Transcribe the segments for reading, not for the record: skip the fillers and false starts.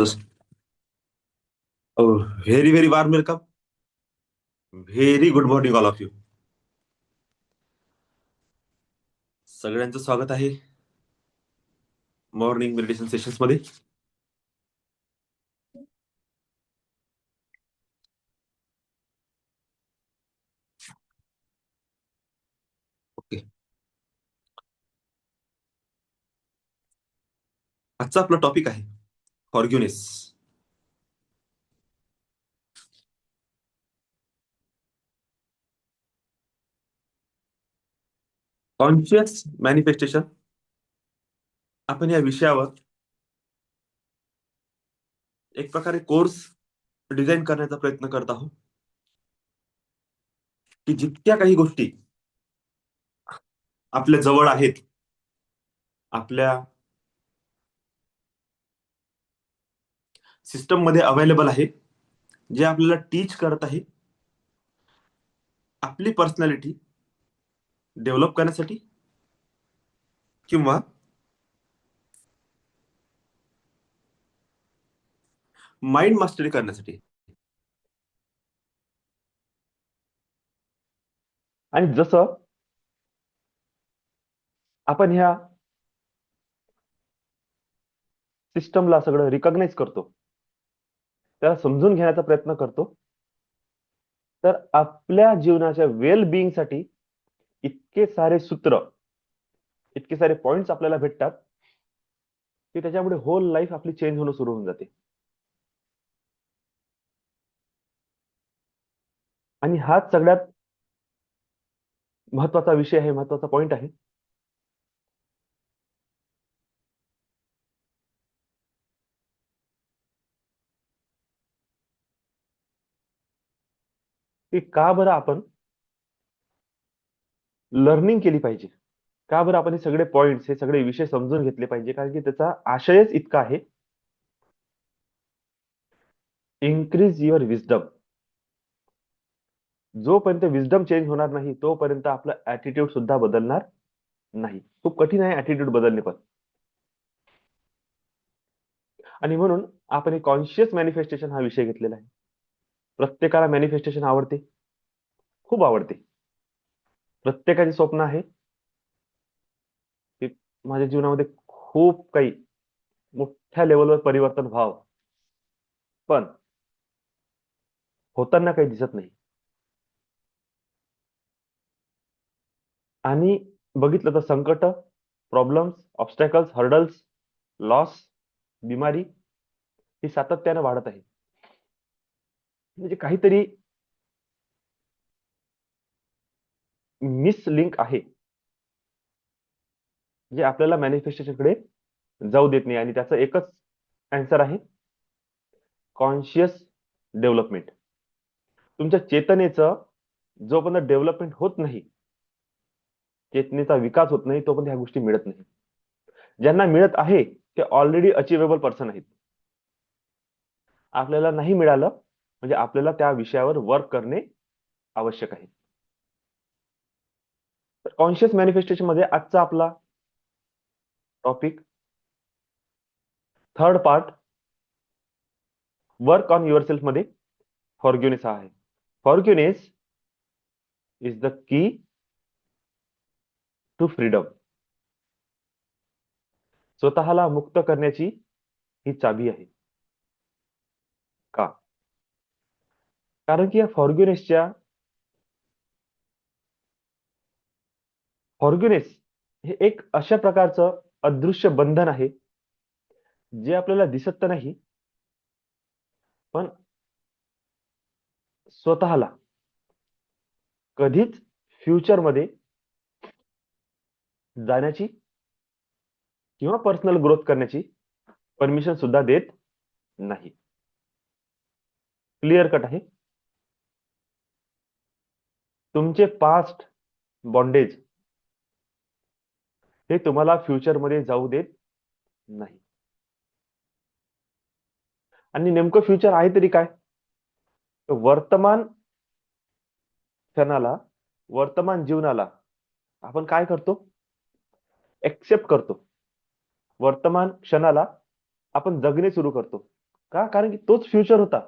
Just very, very warm welcome. Very good morning, all of you. सगळ्यांचं स्वागत आहे morning meditation sessions मध्ये. Okay, आजचा आपला टॉपिक आहे फॉर्ग्युनेस. Conscious manifestation. आपण या विषयावर एक प्रकारे कोर्स डिझाईन करण्याचा प्रयत्न करत आहोत की जितक्या काही गोष्टी आपल्या जवळ आहेत, आपल्या सिस्टम मध्ये अवेलेबल आहे, जे आपल्याला टीच करत आहे आपली पर्सनॅलिटी डेव्हलप करण्यासाठी किंवा माइंड मास्टरी करण्यासाठी. आणि जसं आपण ह्या सिस्टमला सगळं रिकॉग्नाइज करतो, त्याला समजून घेण्याचा प्रयत्न करतो, तर आपल्या जीवनाच्या वेल बिईंग साठी इतके सारे सूत्र, इतके सारे पॉइंट्स आपल्याला भेटतात की त्याच्यामुळे होल लाईफ आपली चेंज होणं सुरू होऊन जाते. आणि हाच सगळ्यात महत्वाचा विषय आहे, महत्वाचा पॉइंट आहे की का बरं आपण लर्निंग केली पाहिजे, का बरं आपण हे सगळे पॉइंट्स, हे सगळे विषय समजून घेतले पाहिजे. कारण की त्याचा आशयच इतका आहे, इन्क्रीज युअर विजडम. जोपर्यंत विजडम चेंज होणार नाही तोपर्यंत आपलं ऍटिट्यूड सुद्धा बदलणार नाही. खूप कठीण आहे ऍटिट्यूड बदलणे पण. आणि म्हणून आपण कॉन्शियस मॅनिफेस्टेशन हा विषय घेतलेला आहे. प्रत्येकाला मॅनिफेस्टेशन आवडते, खूप आवडते. प्रत्येकाचे स्वप्न आहे की माझ्या जीवनामध्ये खूप काही मोठ्या लेवलवर परिवर्तन व्हावं, पण होताना काही दिसत नाही. आणि बघितलं तर संकट, प्रॉब्लेम्स, ऑब्स्टॅकल्स, हर्डल्स, लॉस, बिमारी ही सातत्याने वाढत आहे. म्हणजे काहीतरी मिस लिंक आहे जे आपल्याला मॅनिफेस्टेशन कडे जाऊ देत नाही. आणि त्याचं एकच आन्सर आहे, कॉन्शियस डेव्हलपमेंट. तुमच्या चेतनेचं जोपर्यंत डेव्हलपमेंट होत नाही, चेतनेचा विकास होत नाही, तोपर्यंत ह्या गोष्टी मिळत नाही. ज्यांना मिळत आहे ते ऑलरेडी अचिवेबल पर्सन आहेत. आपल्याला नाही मिळालं म्हणजे आपल्याला त्या विषयावर वर्क करणे आवश्यक आहे. तर कॉन्शियस मॅनिफेस्टेशन मध्ये आजचा आपला topic, third part, work on yourself मध्ये फॉर्ग्युनेस हा आहे. Forgiveness is the key to freedom. स्वतःला मुक्त करण्याची ही चाबी आहे. का? कारण की या फॉर्ग्युनेस हे एक अशा प्रकारचं अदृश्य बंधन आहे जे आपल्याला दिसत तर नाही, पण स्वतःला कधीच फ्युचर मध्ये जाण्याची किंवा पर्सनल ग्रोथ करण्याची परमिशन सुद्धा देत नाही. क्लिअर कट आहे. तुमचे पास्ट बॉन्डेज हे तुम्हाला फ्युचर मध्ये जाऊ देत नाही. आणि नेमकं फ्युचर आहे तरी काय? वर्तमान क्षणाला, वर्तमान जीवनाला आपण काय करतो? एक्सेप्ट करतो. वर्तमान क्षणाला आपण जगणे सुरू करतो. का? कारण की तोच फ्युचर होता.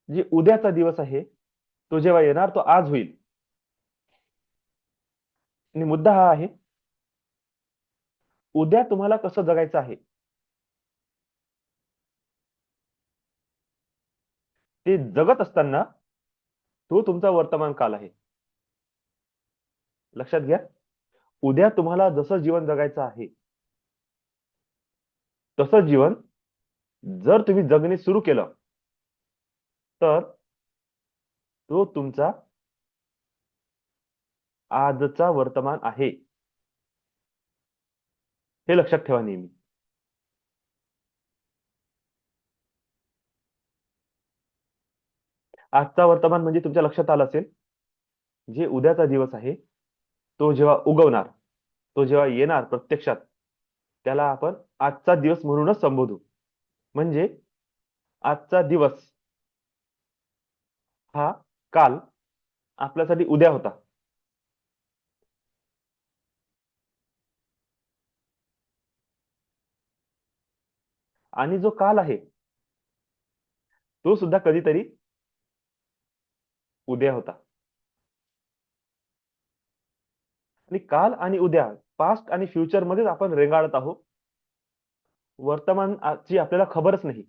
जे उद्याचा दिवस आहे तो जेव्हा येणार तो आज होईल. आणि मुद्दा हा आहे, उद्या तुम्हाला कसं जगायचं आहे ते जगत असताना तो तुमचा वर्तमान काल आहे. लक्षात घ्या. उद्या तुम्हाला जसं जीवन जगायचं आहे तसं जीवन जर तुम्ही जगणे सुरू केलं तर तो तुमचा आजचा वर्तमान आहे. हे लक्षात ठेवा नेहमी. आजचा वर्तमान म्हणजे तुमच्या लक्षात आलं असेल, जे उद्याचा दिवस आहे तो जेव्हा उगवणार, तो जेव्हा येणार प्रत्यक्षात, त्याला आपण आजचा दिवस म्हणूनच संबोधू. म्हणजे आजचा दिवस हा काल आपल्यासाठी उद्या होता. आणि जो काल आहे तो सुद्धा कधीतरी उद्या होता. आणि काल आणि उद्या, पास्ट आणि फ्युचर मध्येच आपण रेंगाळत आहोत. वर्तमानाची आपल्याला खबरच नाही.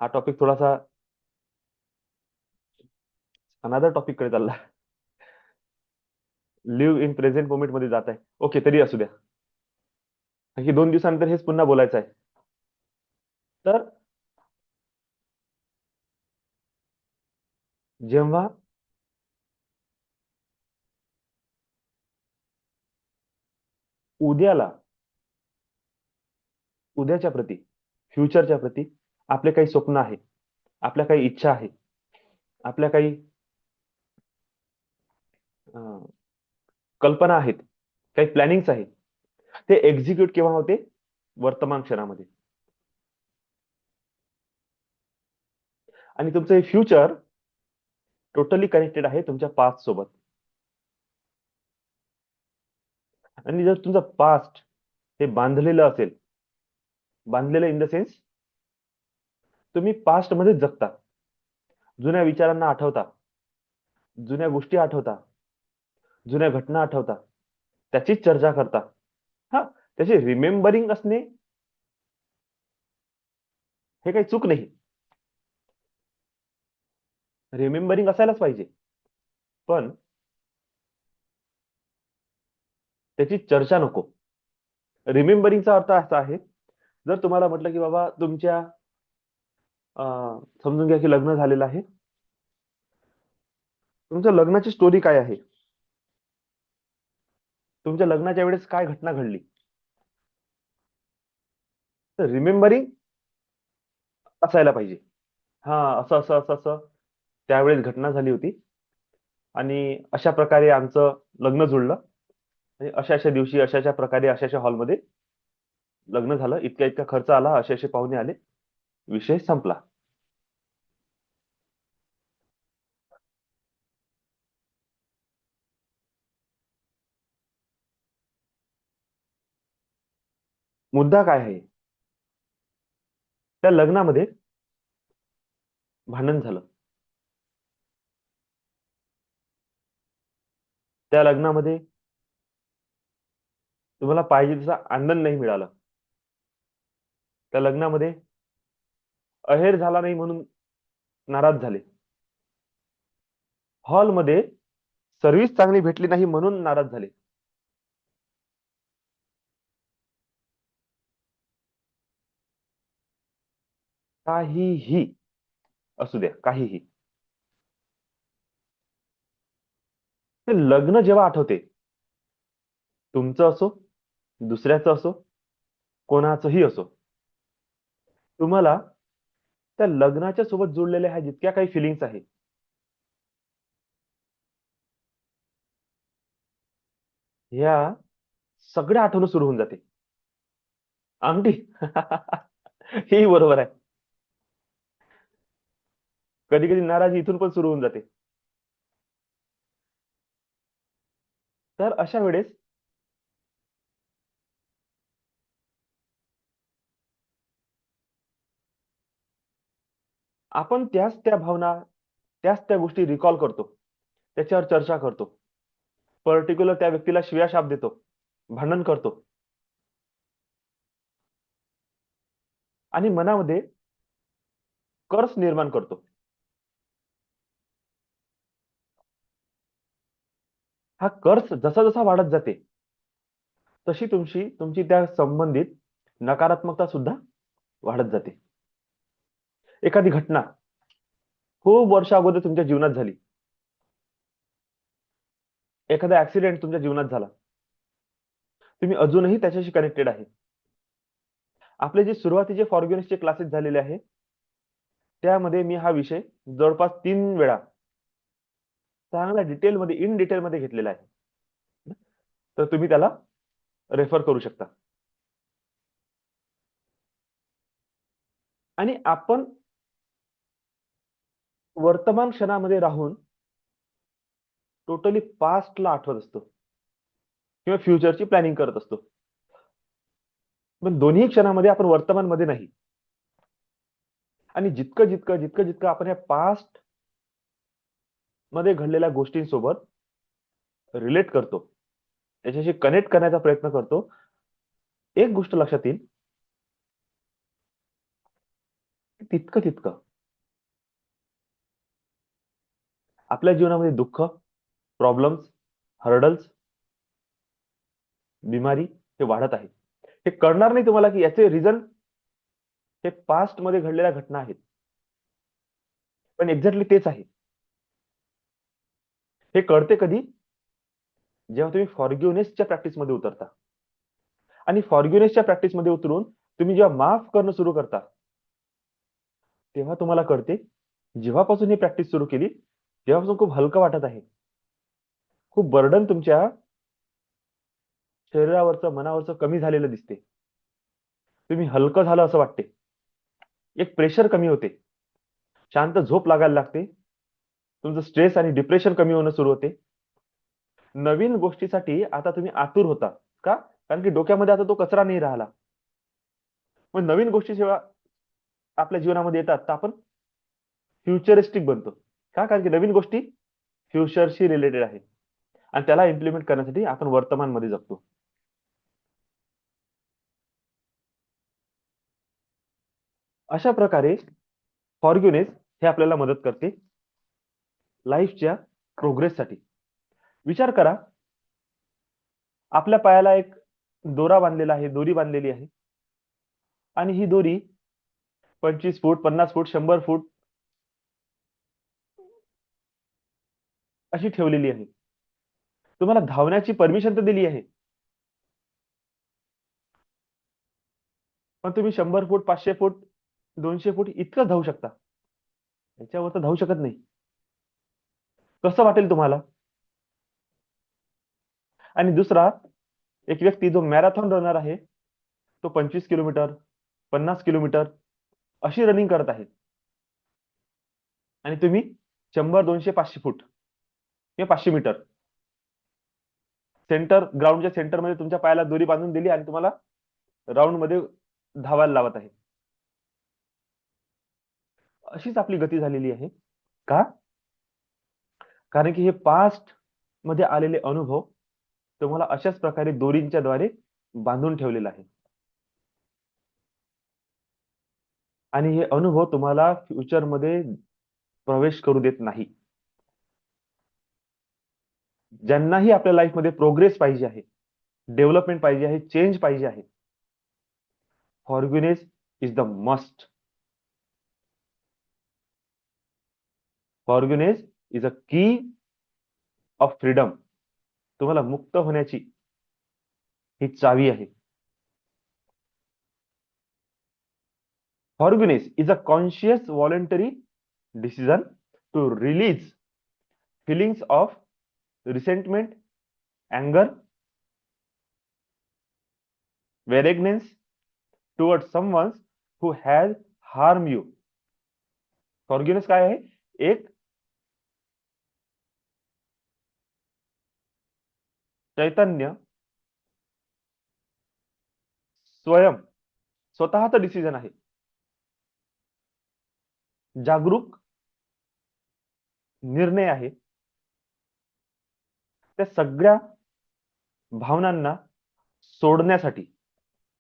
हा टॉपिक थोडासा अनादर टॉपिक कडे चालला. लिव्ह इन प्रेझेंट मोमेंट मध्ये जात आहे. ओके, तरी असू द्या. आणखी 2 दिवसानंतर हेच पुन्हा बोलायचं आहे. तर जेव्हा उद्याला, उद्याच्या प्रती, फ्युचरच्या प्रती आपले काही स्वप्न आहे, आपल्या काही इच्छा आहे, आपल्या काही अं, कल्पना आहेत, काही प्लॅनिंग्स आहेत, ते एक्झिक्यूट केव्हा होते? वर्तमान क्षणामध्ये. आणि तुमचं हे फ्युचर टोटली कनेक्टेड आहे तुमच्या पास्ट सोबत. आणि जर तुमचं पास्ट हे बांधलेलं असेल, बांधलेलं इन द सेन्स तुम्ही पास्ट मध्ये जगता, जुन्या विचारांना आठवता, जुन्या गोष्टी आठवता, जुन्या घटना आठवता, त्याचीच चर्चा करता. हा, त्याचे रिमेंबरिंग असणे हे काही चूक नाही. रिमेंबरिंग असायलाच पाहिजे. पण त्याची चर्चा नको. रिमेंबरिंगचा अर्थ असा आहे, जर तुम्हाला म्हटलं की बाबा तुमच्या समजून घ्या की लग्न झालेलं आहे, तुमच्या लग्नाची स्टोरी काय आहे, तुमच्या लग्नाच्या वेळेस काय घटना घडली, तर रिमेंबरिंग असायला पाहिजे. हा, असं असं असं असं त्यावेळेस घटना झाली होती आणि अशा प्रकारे आमचं लग्न जुळलं आणि अशा अशा दिवशी अशा अशा प्रकारे अशा अशा हॉलमध्ये लग्न झालं, इतका इतका खर्च आला, असे असे पाहुणे आले, विषय संपला. मुद्दा काय आहे? त्या लग्नामध्ये भांडण झालं, त्या लग्नामध्ये तुम्हाला पाहिजे तसा आनंद नाही मिळाला, त्या लग्नामध्ये अहेर झाला नाही म्हणून नाराज झाले, हॉलमध्ये सर्व्हिस चांगली भेटली नाही म्हणून नाराज झाले. काहीही असू द्या, काहीही, ते लग्न जेव्हा आठवते, तुमचं असो, दुसऱ्याचं असो, कोणाचंही असो, तुम्हाला त्या लग्नाच्या सोबत जोडलेल्या ह्या जितक्या काही फिलिंग्स आहेत, ह्या सगळ्या आठवणं सुरू होऊन जाते. अंगठी. हेही बरोबर आहे. कधी कधी नाराजी इथून पण सुरू होऊन जाते. तर अशा वेळेस आपण त्याच त्या भावना, त्याच त्या गोष्टी रिकॉल करतो, त्याच्यावर चर्चा करतो, पर्टिक्युलर त्या व्यक्तीला शिव्याशाप देतो, भांडण करतो आणि मनामध्ये कर्स निर्माण करतो. हा कर्स जसा जसा वाढत जाते, तशी तुमची तुमची त्या संबंधित नकारात्मकता सुद्धा वाढत जाते. एखादी घटना खूप वर्ष अगोदर तुमच्या जीवनात झाली, एखादा ऍक्सिडेंट तुमच्या जीवनात झाला, तुम्ही अजूनही त्याच्याशी कनेक्टेड आहे. आपले जे सुरुवातीचे फॉरगिव्हनेसचे क्लासेस झालेले आहे, त्यामध्ये मी हा विषय जवळपास 3 वेळा चांगल्या डिटेलमध्ये, इन डिटेलमध्ये घेतलेला आहे. तर तुम्ही त्याला रेफर करू शकता. आणि आपण वर्तमान क्षणामध्ये राहून टोटली पास्टला आठवत असतो किंवा फ्युचरची प्लॅनिंग करत असतो. पण दोन्ही क्षणामध्ये आपण वर्तमानमध्ये नाही. आणि जितकं जितकं जितकं जितकं आपण या पास्ट मध्ये घडलेल्या गोष्टींसोबत रिलेट करतो, त्याच्याशी कनेक्ट करण्याचा प्रयत्न करतो, एक गोष्ट लक्षात येईल, तितकं तितकं आपल्या जीवनामध्ये दुःख, प्रॉब्लेम्स, हर्डल्स, बिमारी हे वाढत आहे. हे कळणार नाही तुम्हाला की याचे रिझन हे पास्ट मध्ये घडलेल्या घटना आहेत, पण एक्झॅक्टली तेच आहे. हे कळते कधी? जेव्हा तुम्ही फॉरगिव्हनेसच्या प्रॅक्टिसमध्ये उतरता. आणि फॉरगिव्हनेसच्या प्रॅक्टिसमध्ये उतरून तुम्ही जेव्हा माफ करणं सुरू करता, तेव्हा तुम्हाला कळते, जेव्हापासून ही प्रॅक्टिस सुरू केली तेव्हापासून खूप हलकं वाटत आहे. खूप बर्डन तुमच्या शरीरावरचं, मनावरचं कमी झालेलं दिसते. तुम्ही हलकं झालं असं वाटते. एक प्रेशर कमी होते. शांत झोप लागायला लागते. तुमचं स्ट्रेस आणि डिप्रेशन कमी होणं सुरू होते. नवीन गोष्टीसाठी आता तुम्ही आतुर होता. का? कारण की डोक्यामध्ये आता तो कचरा नाही राहिला. मग नवीन गोष्टी जेव्हा आपल्या जीवनामध्ये येतात, तर आपण फ्युचरिस्टिक बनतो. का? कारण की नवीन गोष्टी फ्युचरशी रिलेटेड आहेत आणि त्याला इम्प्लिमेंट करण्यासाठी आपण वर्तमानमध्ये जगतो. अशा प्रकारे फॉरगिव्हनेस हे आपल्याला मदत करते लाईफच्या प्रोग्रेससाठी. विचार करा, आपल्या पायाला एक दोरा बांधलेला आहे, दोरी बांधलेली आहे आणि ही दोरी 25 फूट, 50 फूट, 100 फूट अशी ठेवलेली आहे. तुम्हाला धावण्याची परमिशन तर दिली आहे, पण तुम्ही 100 फूट, 500 फूट, 200 फूट इतकं धावू शकता. याच्यावर तर धावू शकत नाही. कसं वाटेल तुम्हाला? आणि दुसरा एक व्यक्ती जो मॅरेथॉन रनर आहे, तो 25 किलोमीटर, 50 किलोमीटर अशी रनिंग करत आहे आणि तुम्ही 100, 200, 500 फूट किंवा 500 मीटर सेंटर, ग्राउंडच्या सेंटरमध्ये तुमच्या पायाला दोरी बांधून दिली आणि तुम्हाला राऊंड मध्ये धावायला लावत आहे. अशीच आपली गती झालेली आहे. का? कारण की हे पास्ट मध्ये आलेले अनुभव तुम्हाला अशाच प्रकारे दोरींच्या द्वारे बांधून ठेवलेला आहे आणि हे अनुभव तुम्हाला फ्युचर मध्ये प्रवेश करू देत नाही. ज्यांनाही आपल्या लाईफमध्ये प्रोग्रेस पाहिजे आहे, डेव्हलपमेंट पाहिजे आहे, चेंज पाहिजे आहे, forgiveness is the must. Forgiveness is a key of freedom. तुम्हाला मुक्त होण्याची ही चावी आहे. Forgiveness is a conscious voluntary decision to release feelings of resentment, anger, vengeance towards someone who has harmed you. फॉरगिव्हनेस काय आहे? एक चैतन्य स्वयं स्वतःचा डिसिजन आहे, जागरूक निर्णय आहे, त्या सगळ्या भावनांना सोडण्यासाठी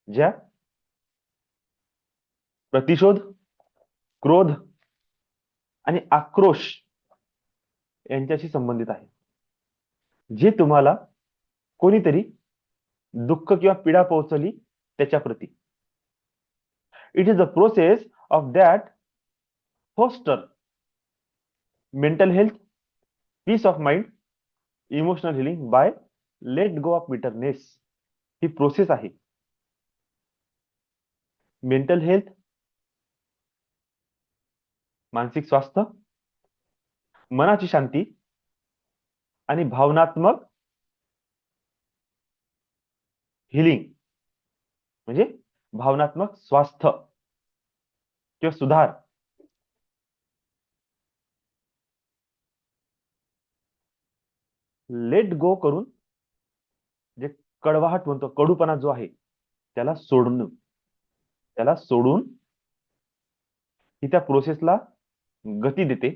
ज्या प्रतिशोध, क्रोध आणि आक्रोश यांच्याशी संबंधित आहे, जे तुम्हाला कोणीतरी दुःख किंवा पीडा पोहोचवली त्याच्या प्रती. It is the process of that foster mental health, peace of mind, emotional healing by let go of bitterness. ही प्रोसेस आहे. मेंटल हेल्थ, मानसिक स्वास्थ्य, मनाची शांती आणि भावनात्मक हिलिंग म्हणजे भावनात्मक स्वास्थ्य किंवा सुधार. लेट गो करून जे कडवाहट म्हणतो, कडूपणा जो आहे त्याला सोडून ही त्या प्रोसेसला गती देते,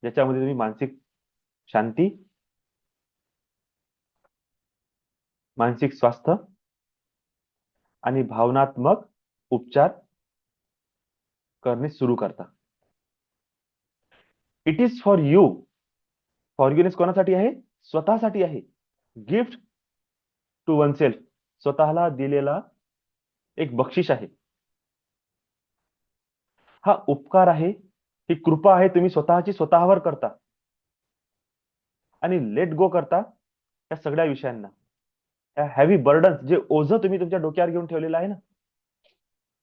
ज्याच्यामध्ये तुम्ही मानसिक शांती, मानसिक स्वास्थ्य आणि भावनात्मक उपचार करणे सुरू करता. It is for you. Forgiveness कोणासाठी आहे? स्वतःसाठी आहे. गिफ्ट टू वन सेल्फ, स्वतःला दिलेला एक बक्षीस आहे. हा उपकार आहे, ही कृपा आहे, तुम्ही स्वतःची स्वतःवर करता आणि लेट गो करता या सगळ्या विषयांना. या हॅवी बर्डन्स, जे ओझं तुम्ही तुमच्या डोक्यावर घेऊन ठेवलेलं आहे ना,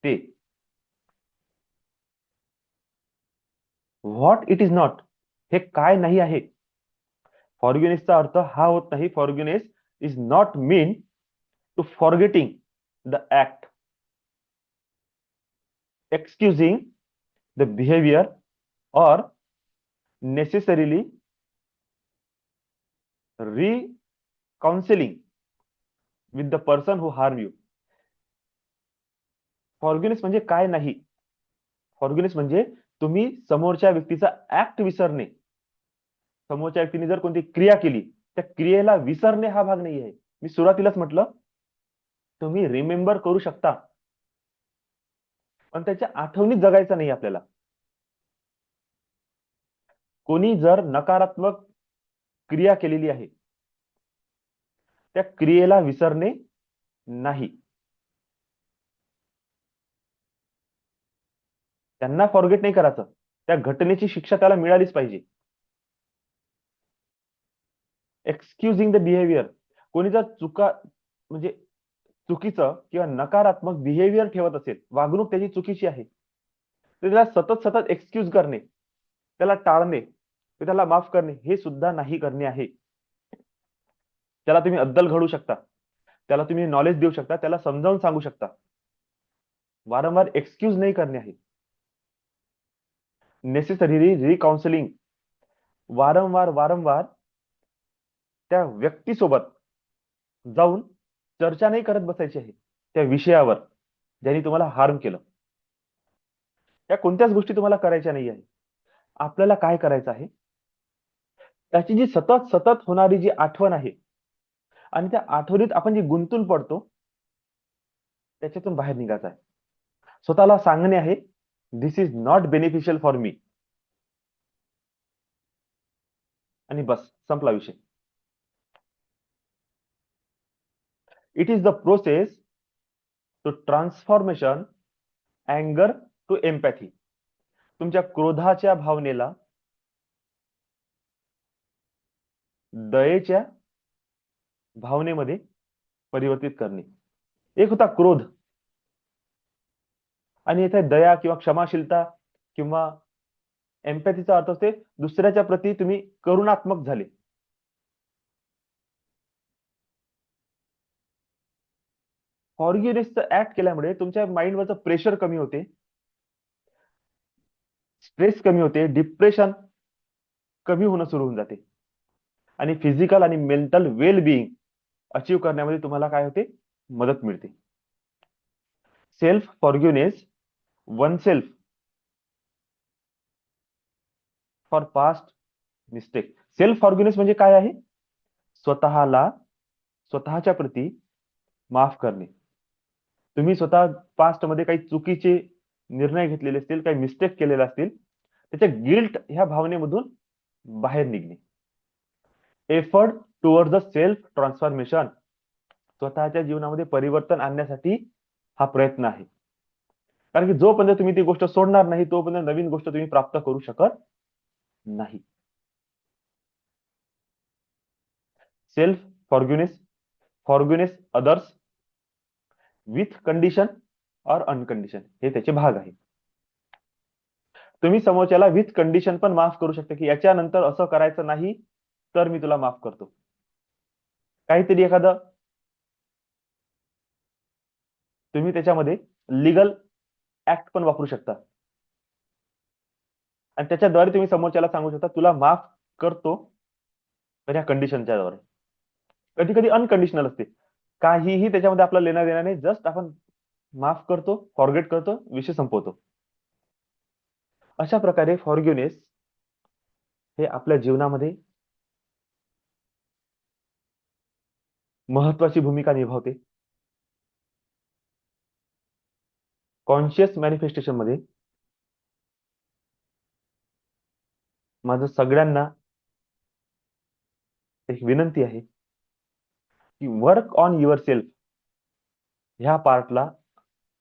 ते. व्हॉट इट इज नॉट, हे काय नाही आहे. फॉरगिव्हनेसचा अर्थ हा होत नाही. Forgiveness is not mean to forgetting the act, excusing the behaviour or necessarily reconciling with the person who harm you. Forgiveness म्हणजे काय नाही? फॉरगिव्हनेस म्हणजे तुम्ही समोरच्या व्यक्तीचा ऍक्ट विसरणे, समोरच्या व्यक्तीने जर कोणती क्रिया केली त्या क्रियेला विसरणे हा भाग नाही आहे. मी सुरुवातीलाच म्हटलं, तुम्ही रिमेंबर करू शकता पण त्याच्या आठवणीत जगायचं नाही आपल्याला. कोणी जर नकारात्मक क्रिया केलेली आहे, त्या क्रियेला विसरणे नाही. त्यांना फॉरगेट नाही करायचं, त्या घटनेची शिक्षा त्याला मिळालीच पाहिजे. एक्सक्युजिंग द बिहेवियर, कोणी जर म्हणजे चुकीचं किंवा नकारात्मक बिहेवियर ठेवत असेल, वागणूक त्याची चुकीची आहे, तर त्याला सतत सतत एक्सक्यूज करणे, त्याला टाळणे, त्याला माफ करणे, हे सुद्धा नाही करणे आहे. त्याला तुम्ही अद्दल घडू शकता, त्याला तुम्ही नॉलेज देऊ शकता, त्याला समजावून सांगू शकता. वारंवार एक्सक्यूज नाही करणे आहे. नेसेसरी रिकाउन्सिलिंग, वारंवार त्या व्यक्तीसोबत जाऊन चर्चा नाही करत बसायची आहे त्या विषयावर ज्यांनी तुम्हाला हार्म केलं. या कोणत्याच गोष्टी तुम्हाला करायच्या नाही आहे. आपल्याला काय करायचं आहे, त्याची जी सतत सतत होणारी जी आठवण आहे आणि त्या आठवणीत आपण जी गुंतून पडतो, त्याच्यातून बाहेर निघायचं आहे. स्वतःला सांगणे आहे, this is not beneficial for me, आणि बस, संपला विषय. It is the process to transformation अँगर टू एम्पॅथी. तुमच्या क्रोधाच्या भावनेला दयेच्या भावनेमध्ये परिवर्तित करणे. एक होता क्रोध, आणि येथे दया किंवा क्षमाशीलता किंवा एम्पॅथीचा अर्थ असते दुसऱ्याच्या प्रती तुम्ही करुणात्मक झाले. फॉरगिव्हनेसचं ऍक्ट केल्यामुळे तुमच्या माइंडवरचं प्रेशर कमी होते, स्ट्रेस कमी होते, डिप्रेशन कमी होणं सुरू होऊन जाते, आणि फिजिकल आणि मेंटल वेल बिईंग अचीव्ह करण्यामध्ये तुम्हाला काय होते, मदत मिळते. Self forgiveness one self for past mistake. Self forgiveness म्हणजे काय आहे? स्वतःला स्वतःच्या प्रती माफ करणे. तुम्ही स्वतः पास्ट मध्ये काही चुकीचे निर्णय घेतलेले असतील, काही मिस्टेक केलेले असतील, त्याच्या गिल्ट ह्या भावनेमधून बाहेर निघणे. Effort towards the self transformation. स्वतःच्या जीवनामध्ये परिवर्तन आणण्यासाठी हा प्रयत्न आहे. कारण की जोपर्यंत तुम्ही ती गोष्ट सोडणार नाही, तोपर्यंत नवीन गोष्ट तुम्ही प्राप्त करू शकत नाही. सेल्फ फॉरगिव्हनेस, फॉरगिव्हनेस अदर्स विथ कंडिशन और अनकंडिशन, हे त्याचे भाग आहे. तुम्ही समोरच्याला विथ कंडिशन पण माफ करू शकता, की याच्यानंतर असं करायचं नाही तर मी तुला माफ करतो. काहीतरी एखादं तुम्ही त्याच्यामध्ये लिगल ऍक्ट पण वापरू शकता आणि त्याच्याद्वारे तुम्ही समोरच्याला सांगू शकता तुला माफ करतो, तर या कंडिशनच्या द्वारे. कधी कधी अनकंडिशनल असते, काहीही त्याच्यामध्ये आपला लेणं देणं नाही, जस्ट आपण माफ करतो, फॉरगेट करतो, विषय संपवतो. अशा प्रकारे फॉरगिव्हनेस हे आपल्या जीवनामध्ये महत्वाची भूमिका निभावते. कॉन्शियस मॅनिफेस्टेशन मध्ये माझं सगळ्यांना एक विनंती आहे की वर्क ऑन युअर सेल्फ ह्या पार्टला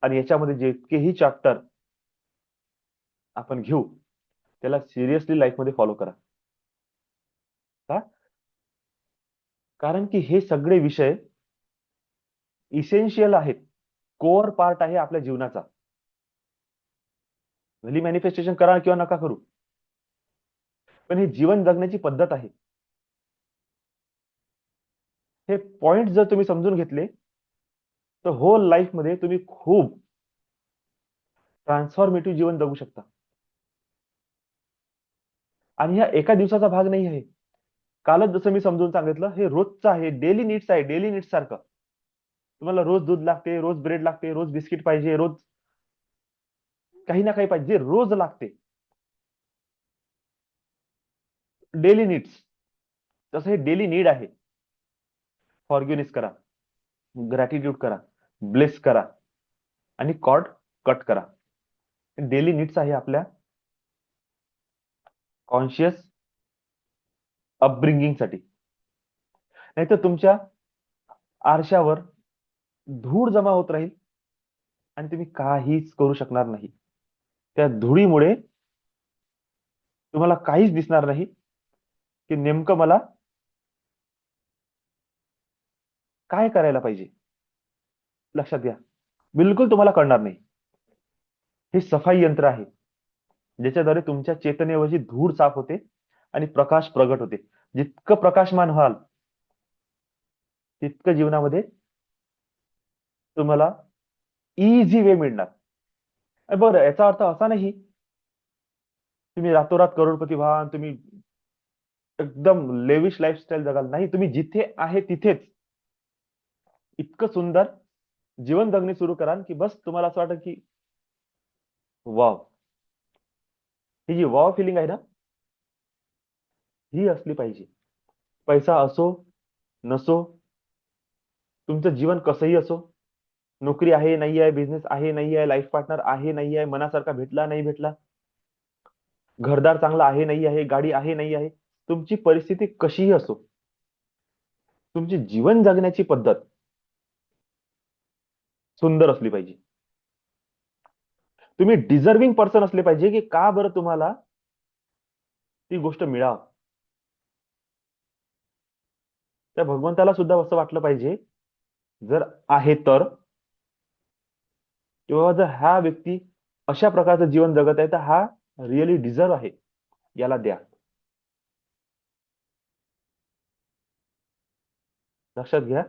आणि याच्यामध्ये जितकेही चॅप्टर आपण घेऊ त्याला सिरियसली लाईफ मध्ये फॉलो करा. का? कारण की हे सगळे विषय इसेन्शियल आहेत, कोअर पार्ट आहे आपल्या जीवनाचा. भली मॅनिफेस्टेशन करा किंवा नका करू, पण ही जीवन जगण्याची पद्धत आहे. हे पॉइंट जर तुम्ही समजून घेतले तर होल लाईफ मध्ये तुम्ही खूप ट्रान्सफॉर्मेटिव्ह जीवन जगू शकता. आणि ह्या एका दिवसाचा भाग नाही आहे. कालच जसं मी समजून सांगितलं, हे रोजचं आहे, डेली नीड्स आहे. डेली नीड्स सारखं तुम्हाला रोज दूध लागते, रोज ब्रेड लागते, रोज बिस्किट पाहिजे, रोज काही ना काही पाहिजे, रोज लागते. डेली नीड्स, तसं हे डेली नीड आहे. फॉरगिव्हनेस करा, ग्रॅटिट्यूड करा, ब्लेस करा आणि कॉर्ड कट करा. डेली नीड्स आहे आपल्या कॉन्शियस अपब्रिंगिंग साठी. नाहीतर तुमच्या आरशावर धूळ जमा होत राहील आणि तुम्ही काहीच करू शकणार नाही. त्या धुळीमुळे तुम्हाला काहीच दिसणार नाही की नेमकं मला काय करायला पाहिजे. लक्षात घ्या, बिलकुल तुम्हाला कळणार नाही. हे सफाई यंत्र आहे ज्याच्याद्वारे तुमच्या चेतनेवरची धूळ साफ होते आणि प्रकाश प्रगट होते. जितकं प्रकाशमान व्हाल तितकं जीवनामध्ये तुम्हाला इझी वे मिळणार. बरं, याचा अर्थ असा नाही तुम्ही रातोरात करोडपती व्हा आणि तुम्ही एकदम लेविश लाईफस्टाईल जगाल. नाही, तुम्ही जिथे आहे तिथेच इतकं सुंदर जीवन जगणे सुरू कराल की बस तुम्हाला असं वाटत की वाव. ही जी वाव फिलिंग आहे ना, ही असली पाहिजे. पैसा असो नसो, तुमचं जीवन कसंही असो, नोकरी आहे नाही आहे, बिझनेस आहे नाही आहे, लाईफ पार्टनर आहे नाही आहे, मनासारखा भेटला नाही भेटला, घरदार चांगला आहे नाही आहे, गाडी आहे नाही आहे, तुमची परिस्थिती कशीही असो, तुमची जीवन जगण्याची पद्धत सुंदर असली पाहिजे. तुम्ही डिझर्विंग पर्सन असले पाहिजे की का बरं तुम्हाला ती गोष्ट मिळाव. त्या भगवंताला सुद्धा असं वाटलं पाहिजे, जर आहे तर, किंवा जर हा व्यक्ती अशा प्रकारचं जीवन जगत आहे तर हा रिअली डिझर्व आहे, याला द्या. लक्षात घ्या,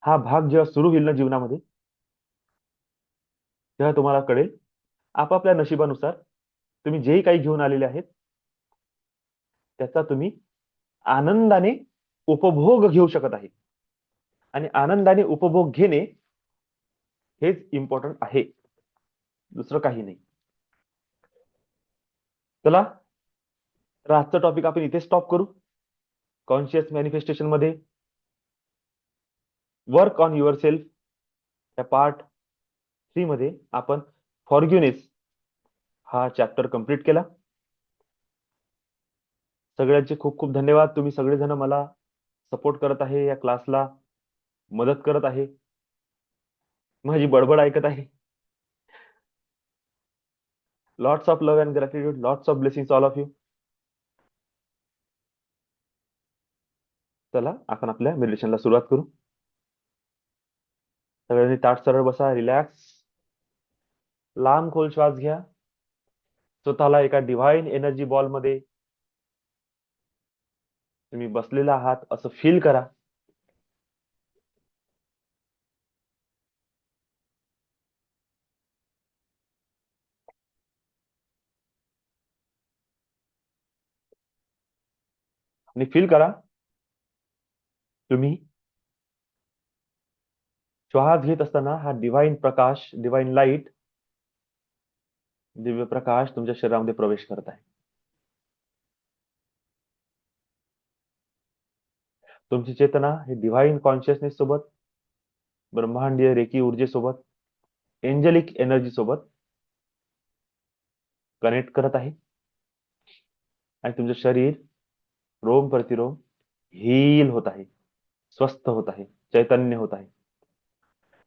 हा भाग जेव्हा सुरू होईल ना जीवनामध्ये, तेव्हा तुम्हाला कळेल आपापल्या नशिबानुसार तुम्ही जेही काही घेऊन आलेले आहेत त्याचा तुम्ही आनंदाने उपभोग घेऊ शकत आहे. आणि आनंदाने उपभोग घेणे हेच इम्पॉर्टंट आहे, दुसरं काही नाही. चला, तर आजचा टॉपिक आपण इथे स्टॉप करू. कॉन्शियस मॅनिफेस्टेशन मध्ये वर्क ऑन युअर सेल्फ या पार्ट 3 मध्ये आपण फॉरगिव्हनेस हा चॅप्टर कंप्लीट केला. सगळ्यांचे खूप खूप धन्यवाद. तुम्ही सगळेजण मला सपोर्ट करत आहे, या क्लासला मदत करत आहे, माझी बडबड ऐकत आहे. Lots of love and gratitude, lots of blessings all of you. चला, आपण आपल्या मेडिटेशनला सुरुवात करू. सगळ्यांनी ताठ सरळ बसा, रिलॅक्स, लांब खोल श्वास घ्या. स्वतःला एका डिव्हाइन एनर्जी बॉल मध्ये तुम्ही बसलेला आहात असं फील करा. आणि फील करा तुम्ही श्वास घेत असताना हा डिव्हाइन प्रकाश, डिव्हाइन लाईट, दिव्य प्रकाश तुमच्या शरीरामध्ये प्रवेश करत आहे. तुमची चेतना हे डिव्हाइन कॉन्शियसनेस सोबत, ब्रह्मांडीय रेकी ऊर्जेसोबत, एंजलिक एनर्जी सोबत कनेक्ट करत आहे. आणि तुमचं शरीर रोम प्रतिरोम हील होत आहे, स्वस्थ होत आहे, चैतन्य होत आहे.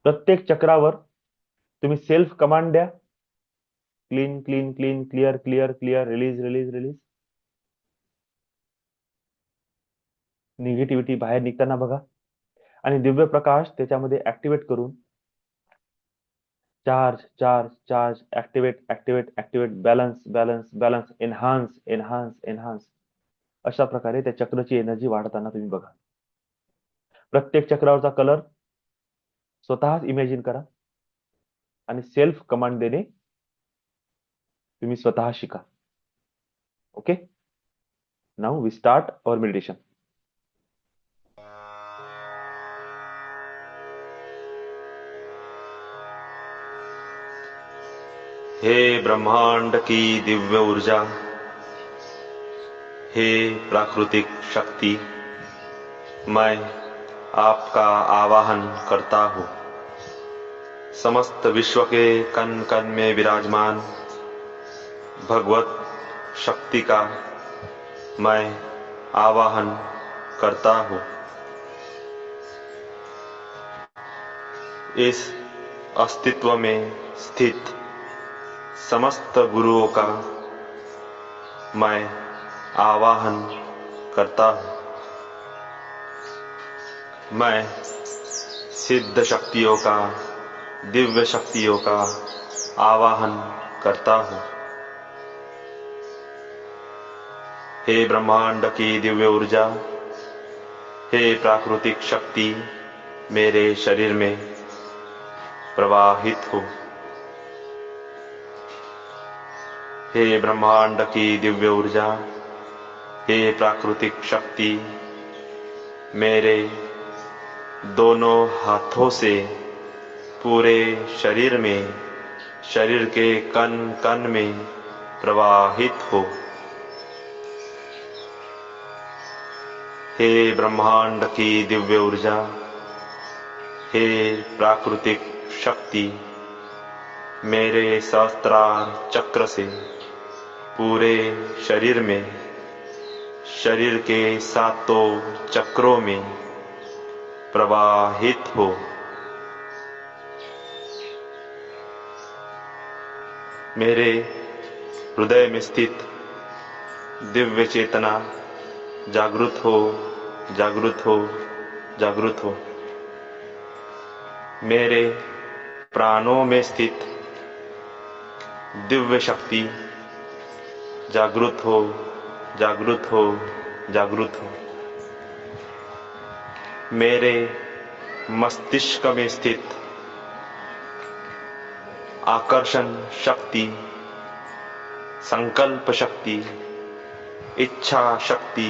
प्रत्येक चक्रावर तुम्ही सेल्फ कमांड द्या. Clean clean clean, clear clear clear, release release release. Negativity बाहेर निघताना बघा आणि दिव्य प्रकाश त्याच्यामध्ये ऍक्टिव्हेट करून charge charge charge, activate activate activate, balance balance balance, enhance enhance enhance, अशा प्रकारे त्या चक्रची एनर्जी वाढताना तुम्ही बघा. प्रत्येक चक्रावरचा कलर स्वतःच इमॅजिन करा आणि सेल्फ कमांड देणे तुम्ही स्वतः शिका. Okay, now we start our meditation. हे ब्रह्मांड की दिव्य ऊर्जा, हे प्राकृतिक शक्ति, मैं आपका आवाहन करता हूँ. समस्त विश्व के कण कण में विराजमान भगवत शक्ति का मैं आवाहन करता हूँ. इस अस्तित्व में स्थित समस्त गुरुओं का मैं आवाहन करता हूँ. मैं सिद्ध शक्तियों का, दिव्य शक्तियों का आवाहन करता हूँ. हे ब्रह्मांड की दिव्य ऊर्जा, हे प्राकृतिक शक्ति, मेरे शरीर में प्रवाहित हो. हे ब्रह्मांड की दिव्य ऊर्जा, हे प्राकृतिक शक्ति, मेरे दोनों हाथों से पूरे शरीर में, शरीर के कण कण में प्रवाहित हो. हे ब्रह्मांड की दिव्य ऊर्जा, हे प्राकृतिक शक्ति, मेरे सहस्त्रार चक्र से पूरे शरीर में, शरीर के सातों चक्रों में प्रवाहित हो. मेरे हृदय में स्थित दिव्य चेतना जागृत हो, जागृत हो, जागृत हो. मेरे प्राणों में स्थित दिव्य शक्ति जागृत हो, जागृत हो, जागृत हो. मेरे मस्तिष्क में स्थित आकर्षण शक्ति, संकल्प शक्ति, इच्छा शक्ति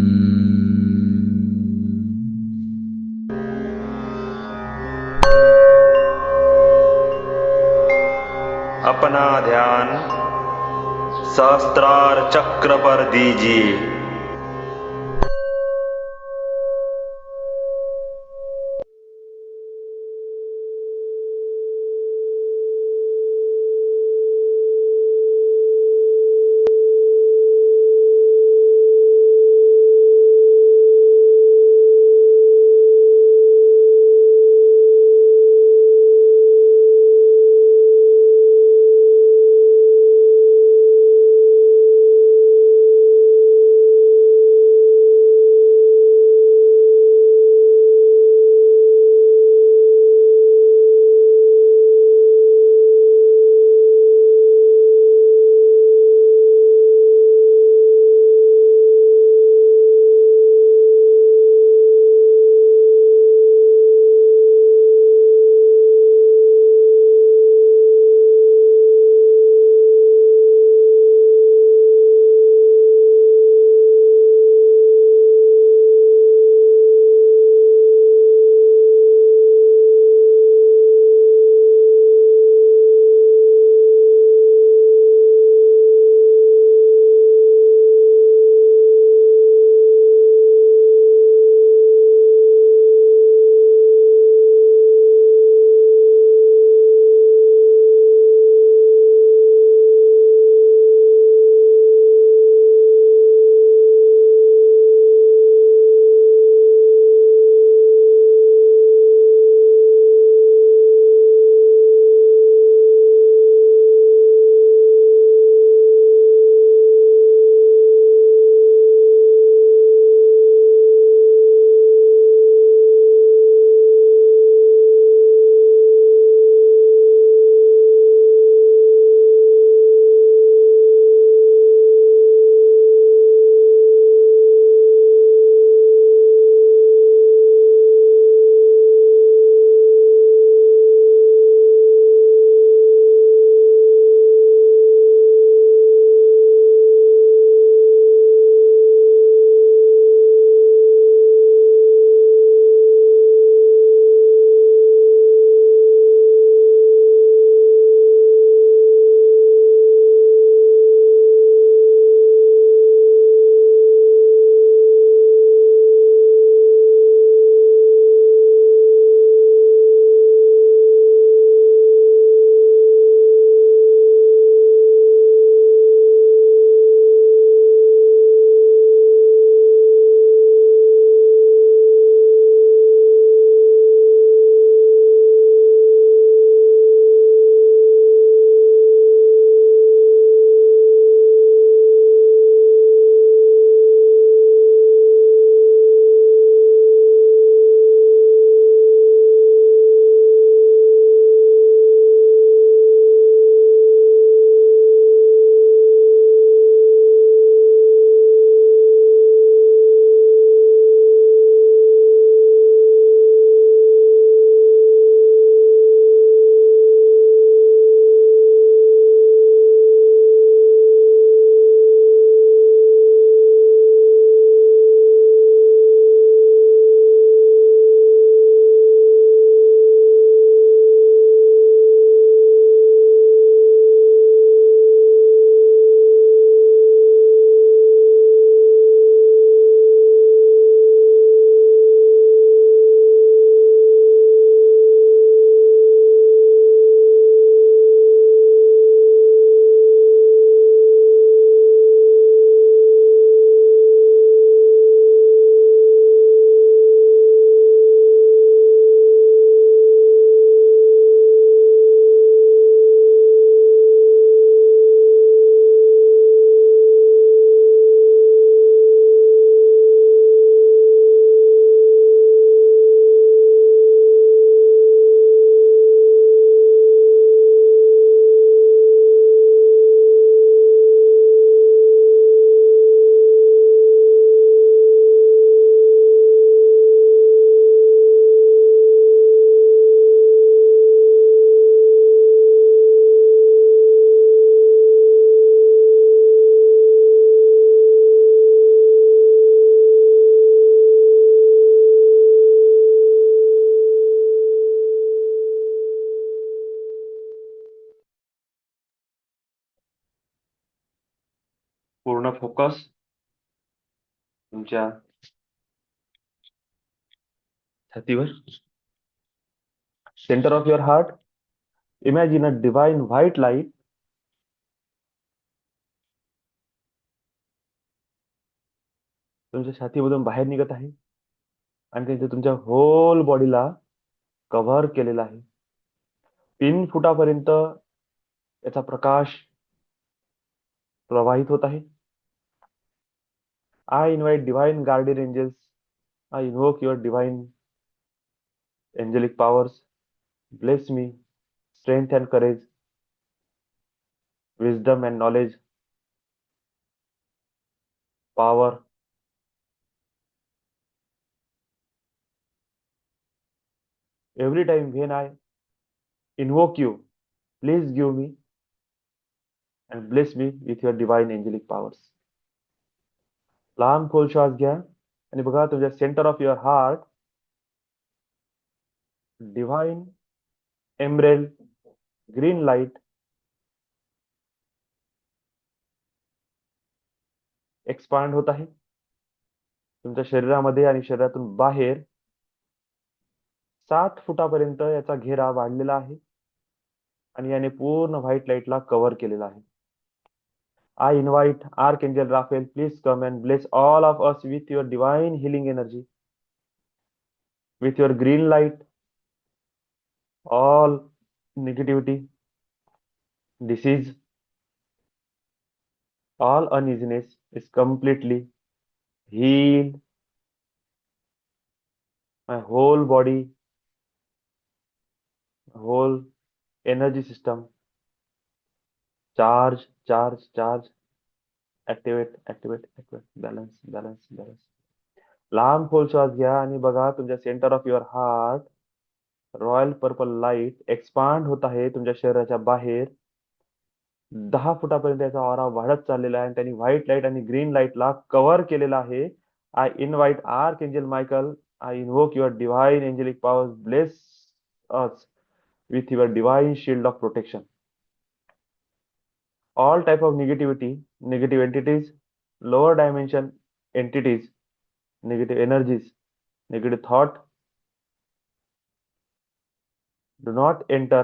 अपना ध्यान सहस्त्रार चक्र पर दीजिए। फोकस तुमच्या छातीवर. Centre of your heart, imagine a divine white light तुमच्या छातीमधून बाहेर निघत आहे आणि ते तुमच्या होल बॉडीला कव्हर केलेलं आहे. 3 फुटापर्यंत याचा प्रकाश प्रवाहित होत आहे. I invite divine guardian angels, I invoke your divine angelic powers, bless me, strength and courage, wisdom and knowledge, power. Every time when I invoke you, please give me and bless me with your divine angelic powers. लहान खोल श्वास घ्या आणि बघा तुमच्या centre of your heart divine emerald green light expand होत आहे तुमच्या शरीरामध्ये आणि शरीरातून बाहेर. 7 फुटापर्यंत याचा घेरा वाढलेला आहे आणि याने पूर्ण व्हाईट लाईटला कव्हर केलेला आहे. I invite Archangel Raphael, please come and bless all of us with your divine healing energy, with your green light. All negativity, disease, all uneasiness is completely healed. My whole body, whole energy system, charge, charge, charge, activate, activate, activate, balance, balance, balance. लांब खोल श्वास घ्या आणि बघा तुमच्या centre of your heart royal purple light expand होत आहे तुमच्या शरीराच्या बाहेर. 10 फुटापर्यंत याचा ऑरा वाढत चाललेला आहे आणि त्यांनी व्हाईट लाईट आणि ग्रीन लाईटला कव्हर केलेला आहे. I invite arc angel Michael, I invoke your divine angelic powers, bless us with your divine shield of protection. All type of negativity, negative entities, lower dimension entities, negative energies, negative thought do not enter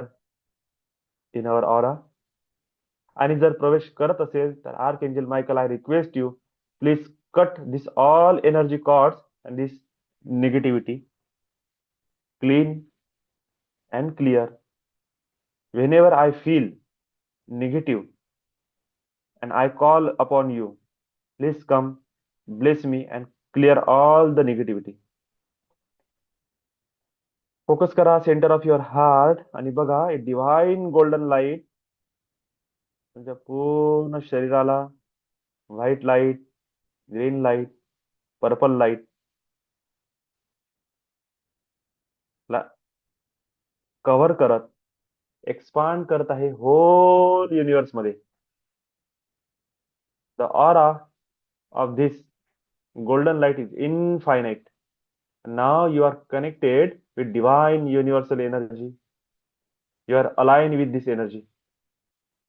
in our aura. आणि जर प्रवेश करत असेल तर archangel Michael, I request you, please cut this all energy cords and this negativity clean and clear. Whenever I feel negative and I call upon you, please come, bless me and clear all the negativity. Focus करा centre of your heart आणि बघा divine golden light तुमच्या पूर्ण शरीराला white light, green light, purple light ला cover करत expand करत आहे होल युनिवर्स मध्ये. The aura of this golden light is infinite. Now you are connected with divine universal energy. You are aligned with this energy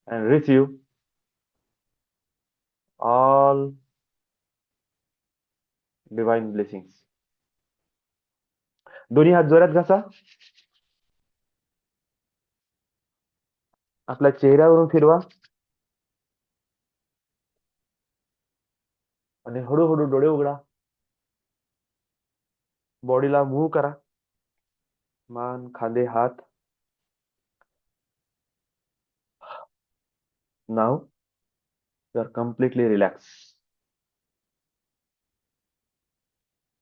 and receive all divine blessings. दोन्ही हात जोरात घासा. आपल्या चेहऱ्यावरून फिरवा आणि हळूहळू डोळे उघडा. बॉडीला मूव्ह करा, मान, खांदे, हात. Now you are completely relaxed.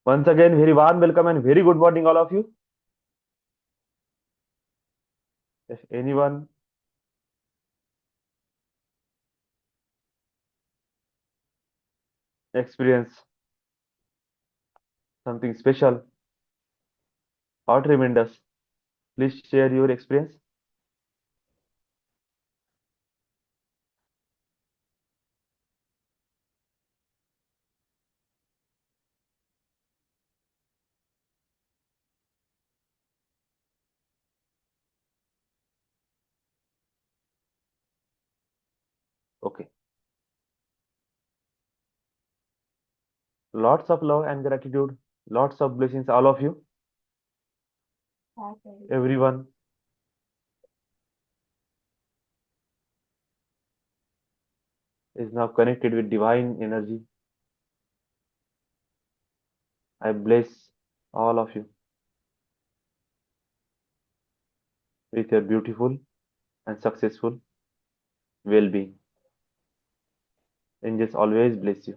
Once again, very warm welcome and very good morning, all of you. If anyone experience something special or tremendous, please share your experience. Okay. Lots of love and gratitude. Lots of blessings, all of you. Everyone. Is now connected with divine energy. I bless all of you with your beautiful and successful well-being. Angels always bless you.